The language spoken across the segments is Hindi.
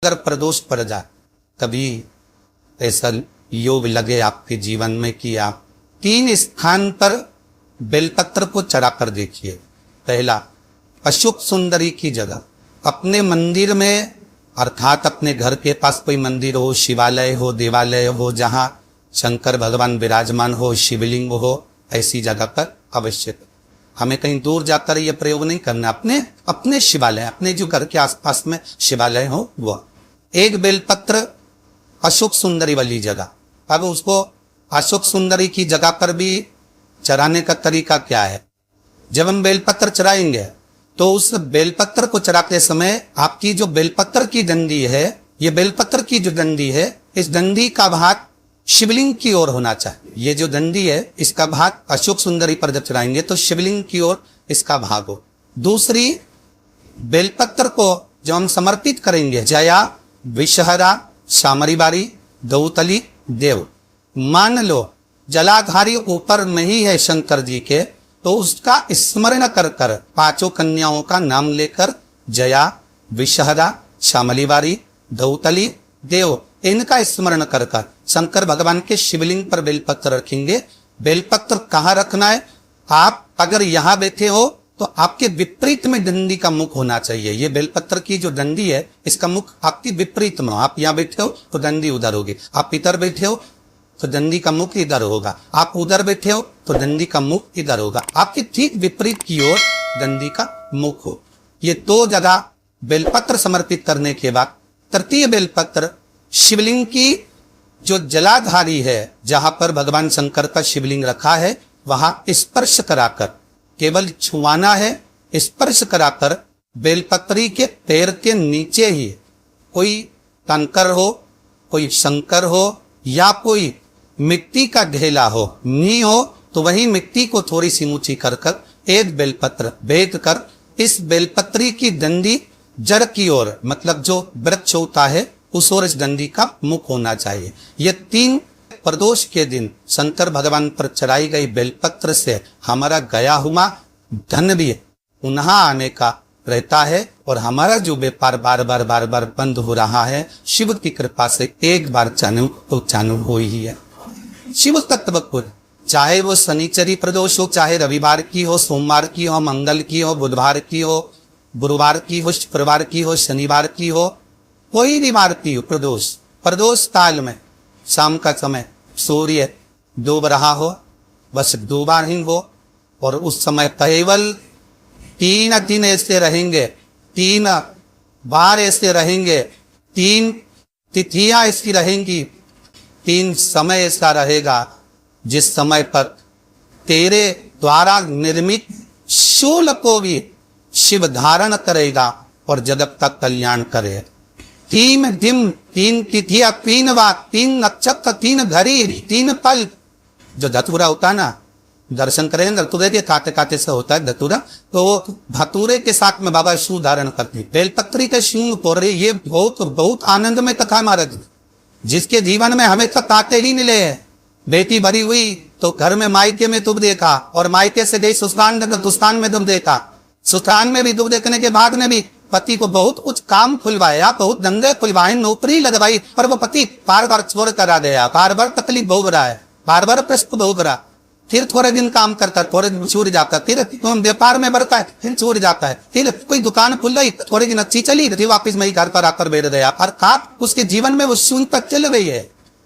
अगर प्रदोष पड़ जाए, कभी ऐसा योग लगे आपके जीवन में कि आप 3 स्थान पर बेलपत्र को चढ़ा कर देखिए। पहला, अशोक सुंदरी की जगह, अपने मंदिर में अर्थात अपने घर के पास कोई मंदिर हो, शिवालय हो, देवालय हो, जहाँ शंकर भगवान विराजमान हो, शिवलिंग हो, ऐसी जगह पर अवश्य। हमें कहीं दूर जाकर यह प्रयोग नहीं करना, अपने शिवालय, अपने जो घर के आसपास में शिवालय हो वह। एक बेलपत्र अशोक सुंदरी वाली जगह। अब उसको अशोक सुंदरी की जगह पर भी चढ़ाने का तरीका क्या है? जब हम बेलपत्र चढ़ाएंगे तो उस बेलपत्र को चढ़ाते समय आपकी जो बेलपत्र की डंडी है, ये बेलपत्र की जो डंडी है, इस डंडी का भाग शिवलिंग की ओर होना चाहिए। ये जो डंडी है इसका भाग अशोक सुंदरी पर जब चढ़ाएंगे तो शिवलिंग की ओर इसका भाग हो। दूसरी, बेलपत्र को जब हम समर्पित करेंगे, जया विषहरा शामरीबारी दौतली देव, मान लो जलाधारी ऊपर नहीं है शंकर जी के, तो उसका स्मरण कर कर 5 कन्याओं का नाम लेकर जया विषहरा शामलीबारी दौतली देव, इनका स्मरण कर कर शंकर भगवान के शिवलिंग पर बेलपत्र रखेंगे। बेलपत्र कहाँ रखना है? आप अगर यहाँ बैठे हो तो आपके विपरीत में डंडी का मुख होना चाहिए। ये बेलपत्र की जो डंडी है इसका मुख आपकी विपरीत में हो। आप यहाँ बैठे हो तो डंडी उधर होगी, आप इधर बैठे हो तो डंडी का मुख इधर होगा, आप उधर बैठे हो तो डंडी का मुख इधर होगा, आपके ठीक विपरीत की ओर डंडी का मुख हो। ये 2 जगह बेलपत्र समर्पित करने के बाद तृतीय बेलपत्र शिवलिंग की जो जलाधारी है, जहां पर भगवान शंकर का शिवलिंग रखा है, वहां स्पर्श कराकर, केवल छुआना है, स्पर्श कराकर बेलपत्री के पैर के नीचे ही कोई कंकर हो, कोई शंकर हो या कोई मिट्टी का ढेला हो, नी हो, तो वही मिट्टी को थोड़ी सी ऊंची कर कर एक बेलपत्र बेच कर इस बेलपत्री की डंडी जड़ की ओर, मतलब जो वृक्ष होता है उस ओर इस डंडी का मुख होना चाहिए। ये 3 प्रदोष के दिन शंकर भगवान पर चढ़ाई गई बेलपत्र से हमारा गया हुआ धन भी पुनः आने का रहता है और हमारा जो व्यापार बार बार बंद हो रहा है, शिव की कृपा से एक बार चालू हो ही है। शिव तत्व को, चाहे वो शनिचरी प्रदोष हो, चाहे रविवार की हो, सोमवार की हो, मंगल की हो, बुधवार की हो, गुरुवार की हो, शुक्रवार की हो, शनिवार की हो, कोई भी वार की हो प्रदोष काल में शाम का समय सूर्य डूब रहा हो, बस डूबा ही हो, और उस समय केवल 3 दिन ऐसे रहेंगे, 3 बार ऐसे रहेंगे, 3 तिथियां ऐसी रहेंगी, 3 समय ऐसा रहेगा जिस समय पर तेरे द्वारा निर्मित शूल को भी शिव धारण करेगा और जगत का कल्याण करे। 3 दिन, 3 तिथियां, 3 बार, 3 नक्षत्र, 3 घड़ी, 3 पल। जो धतूरा होता है ना, दर्शन करेंगे धतूरे के काटे काटे से होता है धतूरा, तो धतूरे के साथ में बाबा शूल धारण करते हैं, बेलपत्री के शूल पोरे। ये बहुत आनंद में कथा महाराज, जिसके जीवन में हमें तक काटे ही मिले हैं। बेटी भरी हुई तो घर में मायके में दुख देखा, और मायके से गई ससुराल में दुख देखा, ससुराल में भी दुख देखने के बाद में भी पति को बहुत कुछ काम खुलवाया, बहुत धंधे खुलवाए, नौकरी लगवाई, पर वो पति बार बार छोड़ करा दिया, बार बार तकलीफ भोग रहा है, बार बार प्रश्न भोग रहा। फिर थोड़े दिन काम करता, थोड़े दिन छूट जाता, फिर व्यापार में बढ़ता है, फिर छूट जाता है, फिर कोई दुकान खुल गई, थोड़े दिन अच्छी चली, फिर वापिस में ही घर पर आकर बैठ गया, और काप उसके जीवन में वो शून्य तक चल गई है।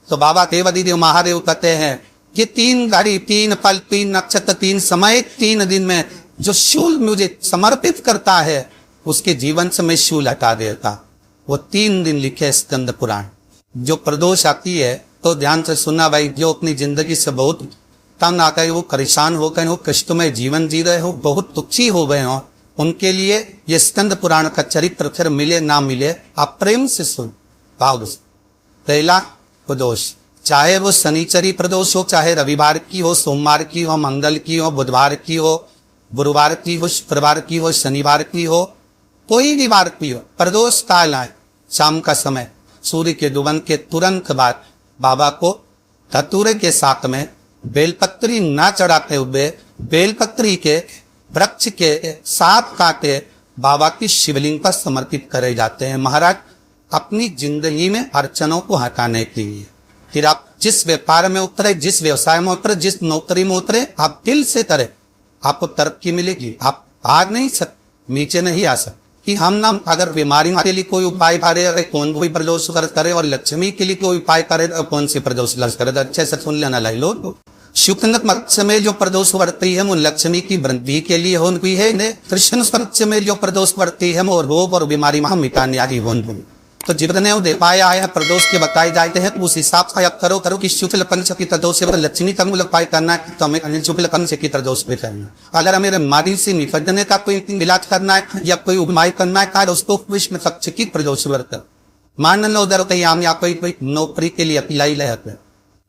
तो बाबा देव महादेव कहते हैं कि 3 घड़ी, 3 पल, 3 नक्षत्र, 3 समय, 3 दिन में जो शूल मुझे समर्पित करता है उसके जीवन से मैं शूल हटा देता। वो 3 दिन लिखे स्कंद पुराण। जो प्रदोष आती है तो ध्यान से सुनना भाई, जो अपनी जिंदगी से बहुत तंग आ गए, वो परेशान हो गए हो, कष्टमय जीवन जी रहे हो, बहुत दुखी हो गए हो, उनके लिए ये स्कंद पुराण का चरित्र फिर मिले ना मिले, आप प्रेम से सुन भाव से। पहला प्रदोष, चाहे वो शनिचरी प्रदोष हो, चाहे रविवार की हो, सोमवार की हो, मंगल की हो, बुधवार की हो, गुरुवार की हो, शुक्रवार की हो, शनिवार की हो, कोई भी वार की हो, प्रदोष काल आए, शाम का समय, सूर्य के डूबन के तुरंत बाद बाबा को धतूरे के साथ में बेलपत्री ना चढ़ाते हुए बेलपत्री के वृक्ष के 7 कांटे बाबा की शिवलिंग पर समर्पित करे जाते हैं। महाराज अपनी जिंदगी में अड़चनों को हटाने के लिए। फिर आप जिस व्यापार में उतरे, जिस व्यवसाय में उतरे, जिस नौकरी में उतरे, आप दिल से करे, आपको तरक्की मिलेगी। आप आ नहीं सकते, नीचे नहीं आ सकते। कि हम ना अगर बीमारी के लिए कोई उपाय करे, कौन कोई प्रदोष करे, और लक्ष्मी के लिए कोई उपाय करे, कौन सी प्रदोष करे, तो अच्छे से सुन लेना लाई लो। शुक्ल पक्ष में जो प्रदोष बढ़ती है वो लक्ष्मी की वृद्धि के लिए होती है। कृष्ण पक्ष में जो प्रदोष बढ़ती है वो रोग और बीमारी में मिटाने वाली होती। तो जितने उपाय आया प्रदोष के बताए जाते हैं, तो उस हिसाब से आप करो कि शुक्ल पंच की प्रदोष से लक्ष्मी तक उपाय करना है, तो हमें शुक्ल पंच की प्रदोष पे करना। अगर हमें बीमारी से निपटने का कोई इलाज करना है या कोई उपाय करना है, उसको कृष्ण पक्ष की प्रदोष व्रत। मान लो उधर कहीं हम या कोई नौकरी के लिए अप्लाई रहते,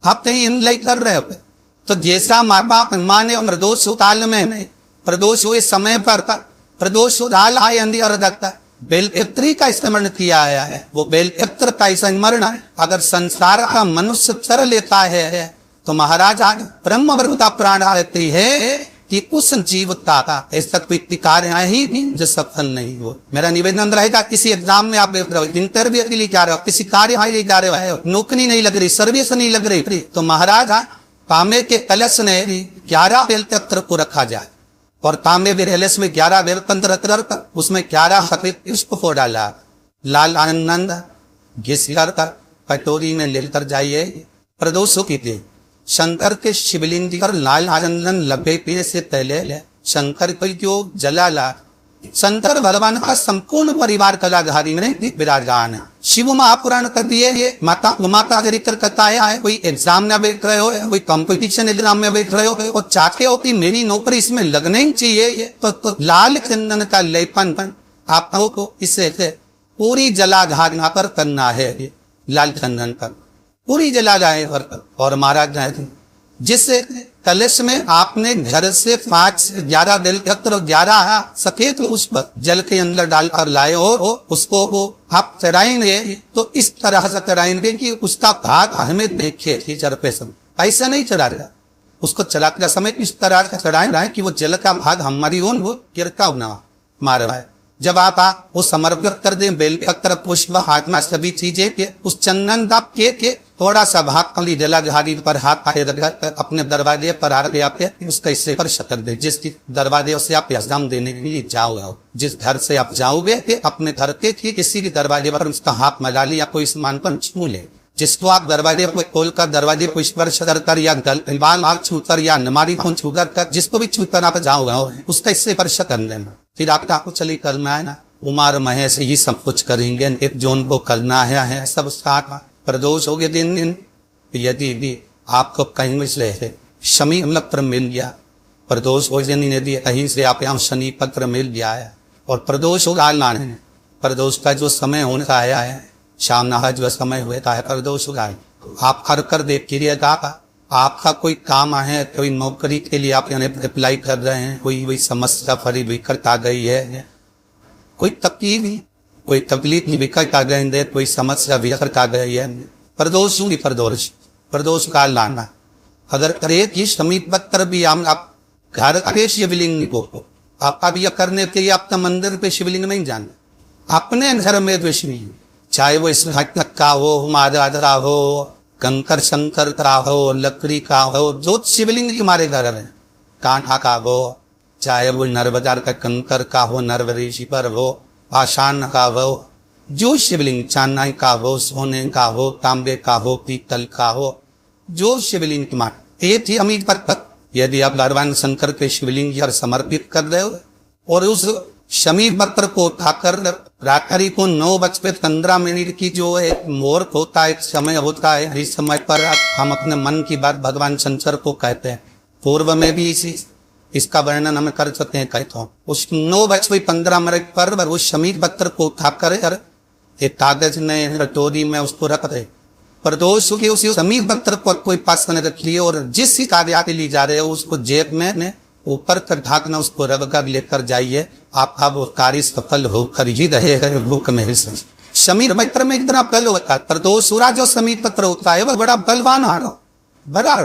आप कहीं अप्लाई कर रहे होते, तो जैसा माँ बाप माने प्रदोष काल में प्रदोष हुए समय पर प्रदोष डाल आए अंधी रखता है, बेलपत्र का स्मरण किया गया है। वो बेलपत्र का स्मरण है। अगर संसार का मनुष्य कर लेता है तो महाराज ब्रह्म वर्ग का प्राण आती है कि उस जीवता का ऐसा कोई कार्य ही नहीं जो सफल नहीं हो। मेरा निवेदन रहेगा, किसी एग्जाम में आप इंटरव्यू के लिए जा रहे हो, किसी कार्य जा रहे हो, नौकरी नहीं लग रही, सर्विस नहीं लग रही, तो महाराज तांबे के कलश ने 11 बेलपत्र को रखा जाए और तांबे बेलकलश में 11 बेलपत्र रखकर उसमें 11 सफेद पुष्प को डाला, लाल आनंद घिसकर कटोरी में लेकर जाइए प्रदोषों की थी। शंकर के शिवलिंग पर लाल आनंदन लगे पीने से पहले शंकर को जो जला ला। शंकर भगवान का संपूर्ण परिवार कलाधारी में विराजमान है। शिव महापुराण कर दिए ये माता उमा का चरित्र करता है। कोई एग्जाम में बैठ रहे हो, कोई कंपटीशन एग्जाम में बैठ रहे हो और चाहते हो कि मेरी नौकरी इसमें लगने ही चाहिए, तो लाल चंदन का लेपन आपको इसे पूरी जलाधारणा पर करना है। लाल चंदन पर पूरी जलाधारणा पर और महाराज जिससे कलश में आपने घर से 5 से 11 बेलपत्र और 11 सफेद पुष्प जल के अंदर डालकर लाए हो, उसको वो आप चढ़ाएंगे तो इस तरह से चढ़ाएंगे कि उसका भाग हमें देखे चढ़ते समय। ऐसा नहीं चढ़ा रहा, उसको चढ़ाते समय इस तरह से चढ़ाए रहा है कि वो जल का भाग हमारी ओर वो गिरता ना मार रहा है। जब आप वो समर्पित कर दें बेलपत्र पुष्प हाथ में सभी चीजें के उस चंदन दाप के थोड़ा सा भाग कली जलाधारी पर हाथ अपने दरवाजे पर आके उसका इससे पर शतर दे। जिस दरवाजे से आप एग्जाम देने के लिए जाओगे, जिस घर से आप जाओगे अपने घर के किसी भी दरवाजे पर उसका हाथ मिला ले या कोई सामान पर छू ले। जिसको आप दरवाजे को खोलकर दरवाजे को स्पर्श कर या गलबान आग छूकर या नमारी फोन छूकर जिसको भी छूकर आप जाओगे उसका इससे स्पर्श कर लेना। फिर आपको चली करना है ना, उमार महेश ये सब कुछ करेंगे, एक जोन को करना है सब साथ प्रदोष हो गए दिन। यदि भी आपको कहीं से शनि पत्र मिल गया, प्रदोष हो यदि कहीं से आप यहाँ शनि पत्र मिल गया है और प्रदोष हो डालना है, प्रदोष का जो समय होने का आया है शाम नहा जो समय हुआ था प्रदोष होगा, आप हर कर देखिएगा। आपका कोई काम है, कोई नौकरी के लिए आप यानी अप्लाई कर रहे हैं, कोई समस्या फरी विकट आ गई है, कोई तकलीफ विकट आ गई, कोई समस्या विकट आ गई है, प्रदोष का लाना। अगर करे कि समीप पत्र भी आप घर के शिवलिंग को आप अब यह करने के लिए आपका मंदिर पे शिवलिंग नहीं जाना, अपने घर में तो शिवलिंग, चाहे वो इस का हो, मादादरा हो, कंकर शंकर का हो, लकड़ी का हो, जो शिवलिंग हमारे घर में कांठा का हो, चाहे वो नर्मदार का कंकर का हो, नरवरेशी पर हो, आशान का हो, जो शिवलिंग चांदी का हो, सोने का हो, तांबे का हो, पीतल का हो, जो शिवलिंग तुम्हारे एक ही अमीर पर यदि आप भगवान शंकर के शिवलिंग पर समर्पित कर रहे हो और उस शमी पत्र को उठाकर रात्रि को 9:15 की जो एक मुहूर्त होता है, समय होता है, इस समय पर हम अपने मन की बात भगवान शंकर को कहते हैं। पूर्व में भी इसका वर्णन हम कर सकते हैं। कहता हूँ उस 9:15 पर उस शमी पत्र को उठाकर एक कागज में कटोरी में उसको रख दे। प्रदोष के उसी शमी पत्र को कोई पास में रख लिए और जिस कार्य के लिए जा रहे हो उसको जेब में ऊपर तक ढाकना, उसको रख कर लेकर जाइए, आपका वो कार्य सफल होकर ही रहेगा। भूख में शमी पत्र में इतना बल होता है, प्रदोष जो शमी पत्र होता है वह बड़ा बलवान हारो बड़ा